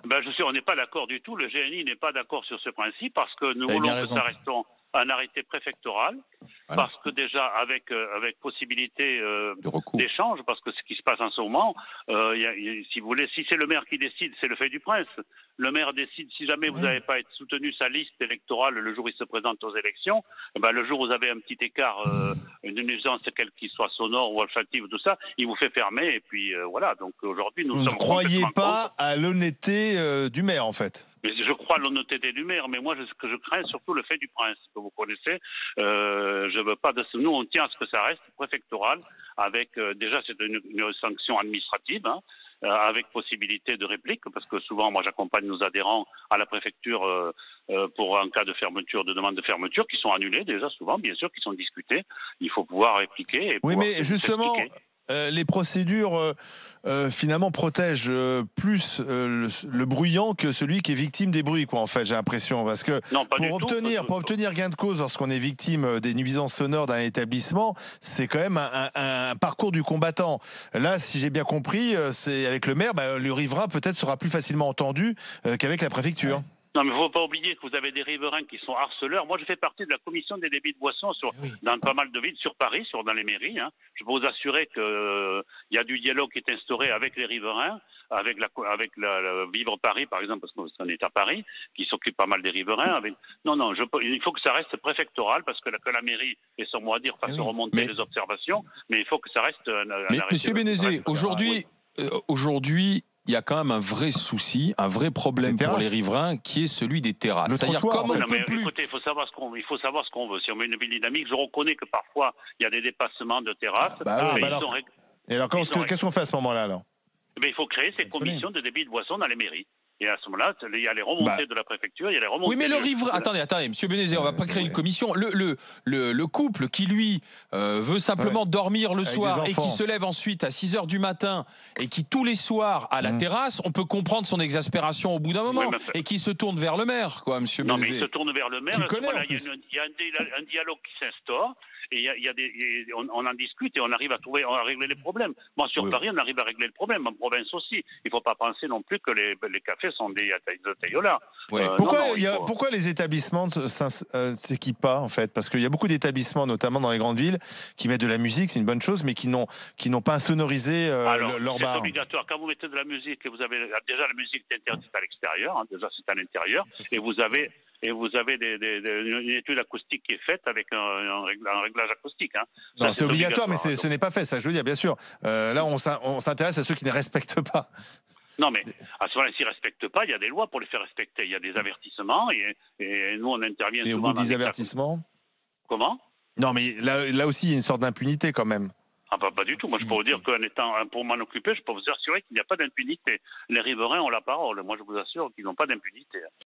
Ben, on n'est pas d'accord du tout. Le GNI n'est pas d'accord sur ce principe parce que nous Vous avez voulons bien que raison. ça reste un arrêté préfectoral. Voilà. Parce que déjà, avec possibilité De recours. d'échange, parce que ce qui se passe en ce moment, si vous voulez, si c'est le maire qui décide, c'est le fait du prince. Le maire décide, si jamais vous n'avez pas soutenu sa liste électorale le jour où il se présente aux élections, ben, le jour où vous avez un petit écart, une nuisance, quelle qu'il soit sonore ou olfactive, tout ça, il vous fait fermer, et puis voilà. Donc aujourd'hui, nous Vous ne sommes croyez complètement pas contre. à l'honnêteté du maire, en fait? Mais je crois à l'honnêteté du maire, mais moi, ce que je crains, surtout le fait du prince, que vous connaissez. Je veux pas de ce. Nous, on tient à ce que ça reste préfectoral, avec déjà c'est une sanction administrative, hein, avec possibilité de réplique, parce que souvent, moi, j'accompagne nos adhérents à la préfecture pour un cas de fermeture, de demande de fermeture, qui sont annulés déjà souvent, bien sûr, qui sont discutés. Il faut pouvoir répliquer. Et Oui, pouvoir mais justement, les procédures finalement protègent plus le bruyant que celui qui est victime des bruits, quoi. En fait, j'ai l'impression, parce que non, pas pour obtenir gain de cause lorsqu'on est victime des nuisances sonores d'un établissement, c'est quand même un parcours du combattant. Là, si j'ai bien compris, c'est avec le maire, le riverain peut-être sera plus facilement entendu qu'avec la préfecture. Ouais. Non, mais il ne faut pas oublier que vous avez des riverains qui sont harceleurs. Moi, je fais partie de la commission des débits de boissons dans pas mal de villes, sur Paris, dans les mairies. Hein. Je peux vous assurer qu'il y a du dialogue qui est instauré avec les riverains, avec la Vivre Paris, par exemple, parce qu'on est à Paris, qui s'occupe pas mal des riverains. Non, il faut que ça reste préfectoral, parce que la mairie ait son mot à dire, fasse remonter les observations, mais il faut que ça reste un arrêté. Monsieur Bénézé, aujourd'hui, il y a quand même un vrai souci, un vrai problème pour les riverains, qui est celui des terrasses. C'est-à-dire, comme on peut plus. Écoutez, il faut savoir ce qu'on veut. Si on met une ville dynamique, je reconnais que parfois il y a des dépassements de terrasses. Et alors, qu'est-ce qu'on fait à ce moment-là, alors? Il faut créer ces commissions de débit de boissons dans les mairies. Et à ce moment-là, il y a les remontées de la préfecture, il y a les remontées. Oui, mais le riverain. Attendez, monsieur Bénézé, on va pas créer une commission. Le couple qui, lui, veut simplement dormir le soir et qui se lève ensuite à 6 h du matin et qui, tous les soirs, à la terrasse, on peut comprendre son exaspération au bout d'un moment et qui se tourne vers le maire, quoi, monsieur Bénézé. Non, mais il se tourne vers le maire. Il y a un dialogue qui s'instaure. Et on en discute et on arrive à régler les problèmes. Moi, sur Paris, on arrive à régler le problème. En province aussi. Il ne faut pas penser non plus que les cafés sont des taillolas. Pourquoi les établissements ne s'équipent pas, en fait? Parce qu'il y a beaucoup d'établissements, notamment dans les grandes villes, qui mettent de la musique, c'est une bonne chose, mais qui n'ont pas insonorisé leur bar. C'est obligatoire. Quand vous mettez de la musique, et vous avez déjà la musique est interdite à l'extérieur, hein, déjà c'est à l'intérieur, et vous avez une étude acoustique qui est faite avec un réglage acoustique. Hein. Non, c'est obligatoire, mais ce n'est pas fait, ça je veux dire, bien sûr. Là, on s'intéresse à ceux qui ne respectent pas. Non, mais à ce moment-là, s'ils ne respectent pas, il y a des lois pour les faire respecter. Il y a des avertissements et nous, on intervient souvent. Et au bout des avertissements? Comment? Non, mais là aussi, il y a une sorte d'impunité quand même. Ah, pas du tout. Moi, je peux vous dire qu'en étant pour m'en occuper, je peux vous assurer qu'il n'y a pas d'impunité. Les riverains ont la parole. Moi, je vous assure qu'ils n'ont pas d'impunité.